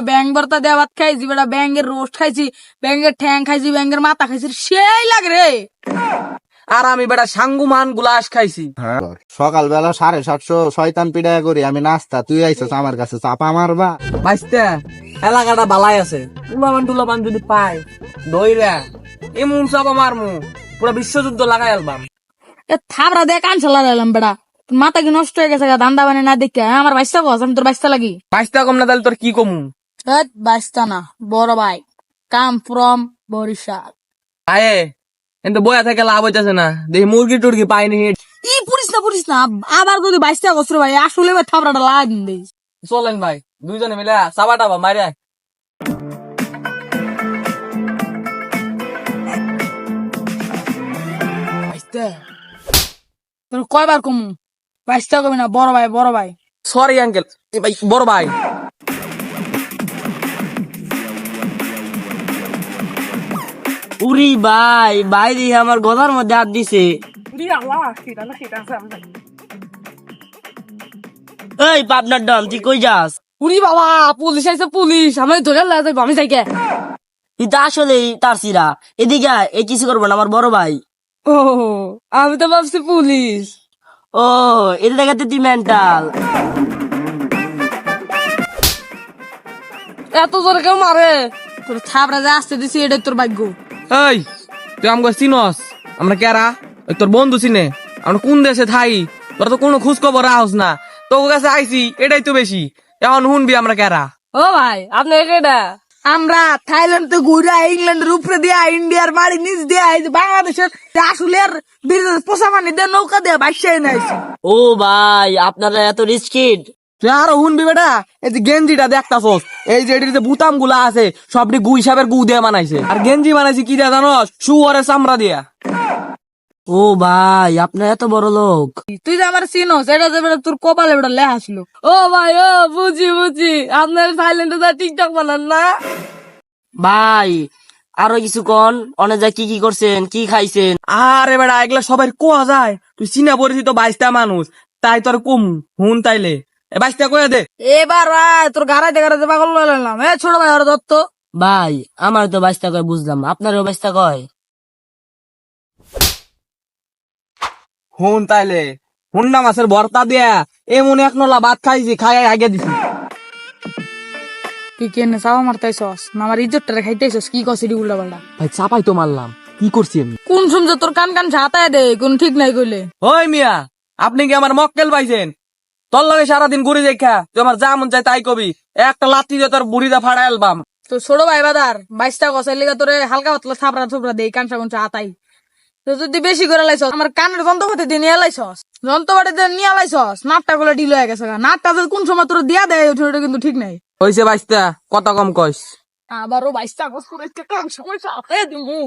ব্যাং ভর্তা দেওয়া ভাত খাইছি, বেটা ব্যাঙের রোস্ট খাইছি, ব্যাঙের ঠ্যাং খাইছি, ব্যাঙের মাথা খাইছি, সেই লাগে রে। আর আমি বেটা সাঙ্গুমান গুলাস খাইছি। সকালবেলা 750 শয়তান পিড়ায় করি আমি নাস্তা, তুই আইসস আমার কাছে চাপা মারবা। বাইস্তা এলাকাটা বালাই আছে, টুলাবান যদি পাই দইরা এমন চাপা মারমু পুরা বিশ্বযুদ্ধ লাগাই আলবাম। এ থাবরা দিয়ে কান চালা দিলাম বেটা, তোর মাথা কি নষ্ট হয়ে গেছে ধান্দা বানে না দেখে? আমার বাইস্তা কস, আমি তোর বাইস্তা লাগি? বাইস্তা কম না তাহলে তোর কি কমু? বাইস্তা না, বড় ভাই, কাম ফ্রম বরিশাল। আয়ে কিন্তু বয়া থেকে লাভ হইতেছে না, দেখি মুরগি টুরগি পাইনি। পুরিস না, আবার যদি বাইস্তা কস রে ভাই, আসলে ভাই থাবরাটা লাগিন দিস। চলেন ভাই দুইজনে মিলে চাবা টাবা মারে। তোর কয়বার কমু? বাইস্তা কবি না, বড় ভাই। সরি আঙ্কেল, ভাই বড় ভাই। উরি ভাই বাইরে আমার গলার মধ্যে হাত দিছে। এই পাবনার ডন তুই কই যাস? উরি বাবা, পুলিশ আইছে, পুলিশ আমি ধরে লাগে যাইব, আমি যাই কে? এটা আসলে তার সিরা, এদিকে আয়, এই কিছু করবো না আমার বড় ভাই। ও, আমি তো ভাবছি পুলিশ। ও এটা দেখাতে তুই মেন্টাল। এত জোরে কেউ মারে? তোর থাবরা যে আসতে দিছি, এটাই তোর ভাগ্য। এই তুই আমাকে চিনস? আমরা কেরা? ওই তোর বন্ধু চিনে? আমরা কোন দেশে থাই? তোরা তো কোনো খোঁজ খবর রাখস না, তোর কাছে আইছি এটাই তো বেশি। এখন শুনবি আমরা কেরা। ও ভাই, আপনি কেডা? আমরা থাইল্যান্ড তো ঘুরা, ইংল্যান্ডের উপরে দিয়া, ইন্ডিয়ার বাড়ি নিচ দিয়া, এই যে বাংলাদেশের আসলের পোষা পানি দিয়ে নৌকা দিয়া বাইশাই নাইছি। ও ভাই আপনারা এত রিস্কিড? তুই আরো শুনবি বেটা, এই যে গেঞ্জিটা দেখতাছস, এই যে এটির যে বুতাম গুলা আছে সবটি গু হিসাবের গু দিয়ে বানাইছে। আর গেঞ্জি বানাইছি কি দিয়া জানস? শুয়ারের চামড়া দিয়া। ও ভাই আপনার এত বড় লোক। তুই যে আমার চিনোস, এটা যে বেটা তোর কপালে বেটা লেখা ছিল। ও ভাই, ও বুঝি আপনার থাইল্যান্ডে যা টিকটক বানান না? ভাই আরো কিছু কন, অনেক যা কি করছেন, কি খাইছেন? আরে বেটা এগুলা সবাই কোয়া যায়, তুই চিনা পরিচিত 22টা মানুষ, তাই তোর কম হুন তাইলে 22টা কয়ে দে। এবার ভাই তোর গাড়াইতে পাগল লাগলাম। এ ছোট ভাই, ওরা দত্ত। ভাই আমার তো বাইস্তা কয় বুঝলাম, আপনারও বাইস্তা কয়? হুন তাইলে হুন্ডা মাছের ভর্তা দিয়া এমন এক নলা ভাত খাইছি, খাই আগে দিছি। তুই কেন চাওয়া মারতাইছস না আমার ইজ্জতটা খাইতেছস? কি কছিলি উল্টা পাল্টা? ভাই চাপাই তো মারলাম, কি করছি আমি? কোন সময় তোর কান ঝাঁতায় দে, কোন ঠিক নাই কইলে। ওই মিয়া, আপনি কি আমার মক্কেল পাইছেন? তোর লগে সারাদিন ঘুরে দেখা তুই আমার যা মন চাই তাই কবি, একটা লাত্তি দিয়ে তোর বুড়িটা ফাড়াই আলবাম। তো ছোট ভাই বাদার 22টা গছের লিগা তোরে হালকা পাতলা থাপড়া দেই, কানসা হাতাই। তো যদি বেশি করে লাইছস, আমার কানের যন্ত্রপাতি দিয়ে নিয়ে লাইছস, যন্ত্রপাতি দিয়ে নিয়ে লাইছস, নাটটা গুলো ঢিল হয়ে গেছে। নাটটা যদি কোন সময় তোর দিয়া দেয়, ওটা কিন্তু ঠিক নাই। হইছে বাইস্তা, কত কম কইস? আবারও 22টা গছ করে কান সময় হাতে দিমু।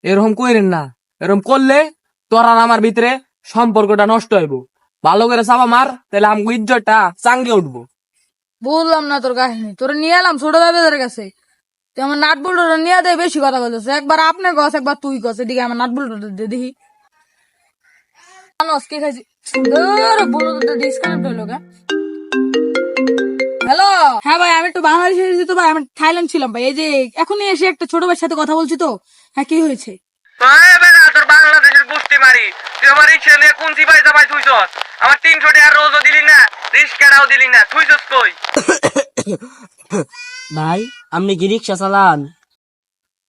এরকম কইরেন না, এরকম করলে তোর আর আমার ভিতরে সম্পর্কটা নষ্ট হইব। ভালো করে চাপা মার, তাহলে আমার ইজ্জতটা চাঙ্গে উঠবো। বুঝলাম না তোর কাহিনী, তোর নিয়ে এলাম ছোট ভাইদের কাছে, তুই আমার নাট বুলটা নিয়ে দেয়, বেশি কথা বলতেছে। একবার আপনি গছ, একবার তুই গছ, এদিকে আমার নাট বুলটা দেখি কে খাইছি। হ্যালো, হ্যাঁ ভাই, আমি একটু বাংলাদেশে এসেছি তো ভাই, আমি থাইল্যান্ড ছিলাম ভাই। এই যে এখনই এসে একটা ছোট ভাইয়ের সাথে কথা বলছি তো। হ্যাঁ, কি হয়েছে? তোর বাংলাদেশের গুষ্টি মারি, তুই আমার রিক্সা নিয়ে কোন চিপাই চাপাই থুইছস? আমার 300 টাকা রোজও দিলি না, রিক্সাটাও দিলি না, থুইছস কই? ভাই আপনি কি রিক্সা চালান?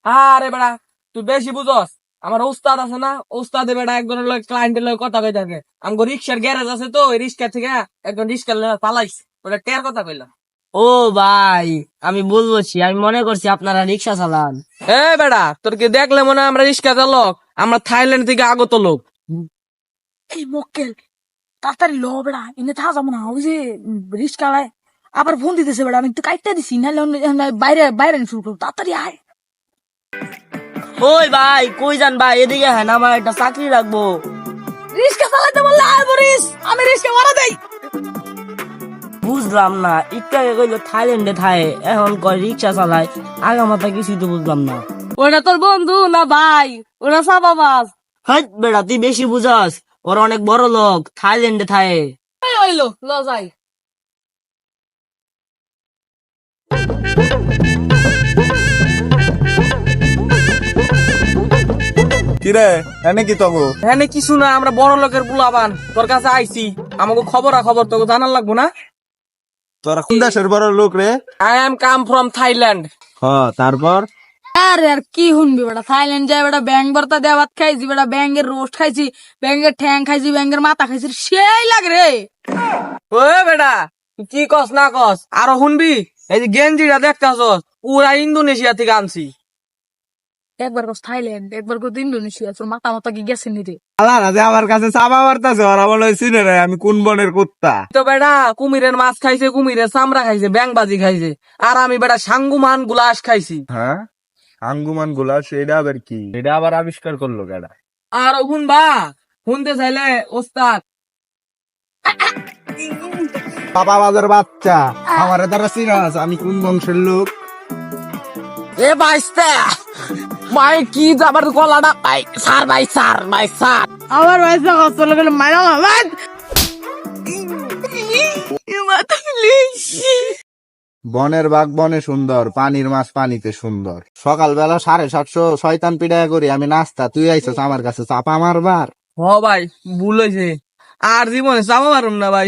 আরে বেড়া তুই বেশি বুঝস। আমার ওস্তাদ আছে না, ওস্তাদে বেড়া একজনের লোক ক্লায়েন্টের লোক কথা কই থাকে। আমগো রিক্সার গ্যারেজ আছে তো, ওই রিক্সা থেকে একজন রিক্সা পালাইছে, ওটা টের কথা কইলাম। ও ভাই আমি ভুল বলছি, আমি মনে করছি আপনারা রিক্সা চালান। এ বেড়া তোর কি দেখলে মনে হয় আমরা রিক্সা চালক? আমরা থাইল্যান্ড থেকে আগত লোক। এই মক্কেল, তাড়াতাড়ি ল বেড়া, এনে থাকা যাবো না। ওই যে রিস্কালায় আবার ফোন দিতেছে বেড়া, আমি তো কাইটটা দিছি, নাহলে বাইরে শুরু করবো। তাড়াতাড়ি আয়। ওই ভাই কই যান ভাই, এদিকে হ্যাঁ আমার একটা চাকরি রাখবো। রিস্কা চালাতে বললে আয় বরিস, আমি রিস্কা মারা দেই। বুঝলাম না, একটু আগে কইলো থাইল্যান্ডে থায়, এখন কয় রিক্সা চালায়, আগা মাথা কিছুই তো বুঝলাম না। ওটা তোর বন্ধু না ভাই? ওটা সাবাবাজ। হাইট বেড়া তুই বেশি বুঝাস, ওরা অনেক বড় লোক, থাইল্যান্ডে থায়। হইলো ল যাই। কিরে এনে কি তবু হ্যাঁ কিছু না, আমরা বড় লোকের বুলাবান তোর কাছে আইছি, আমাকে খবর তোকে জানার লাগবো না। তোরা কোন দেশের বড় লোক রে? I am come from Thailand. তারপর আরে আর কি শুনবি বেটা, থাইল্যান্ড যায় বেটা, ব্যাং ভর্তা দেওয়া ভাত খাইছি বেটা, ব্যাঙ্গের রোস্ট খাইছি, ব্যাঙ্গের ঠ্যাং খাইছি, ব্যাঙ্গের মাথা খাইছি, সেই লাগে রে। ও বেটা তুই কি কস না কস, আরো শুনবি, এই যে গেঞ্জিটা দেখতাছস পুরা ইন্দোনেশিয়া থেকে আনছি। একবার কস থাইল্যান্ড, একবার কস ইন্দোনেশিয়া, তোর মাথা মাথা কি গেছে নি রে? আল্লাহ রাজে আমার কাছে চাপা মারতাছে, ওরা বলে চিনে রে আমি কোন বনের কুত্তা। তো বেটা কুমিরের মাছ খাইছে, কুমিরের চামড়া খাইছে, ব্যাংবাজি খাইছে, আর আমি বেটা সাঙ্গুমান গুলাস খাইছি। হ্যাঁ আঙ্গুমান গুলা সেটা আবার কি? এটা আবার আবিষ্কার করলো কেডা? আর শুনবা, শুনতে চাইলে ওস্তাদ। বাবা বাজার বাচ্চা আমার দ্বারা চিনাস আমি কোন বংশের লোক? এ বাইস্তা ভাই কি যাবার গলাটা ভাই স্যার, ভাই স্যার, ভাই স্যার। আমার পয়সা কষ্ট লাগলে মারা আমার বনের বাঘ বনে সুন্দর, পানির মাছ পানিতে সুন্দর। সকালবেলা 750 শয়তান পিড়ায় করি আমি নাস্তা, তুই আইসস আমার কাছে চাপা মারবার। হ ভাই ভুল হয়েছে, আর জীবনে চাপা মারুম না ভাই।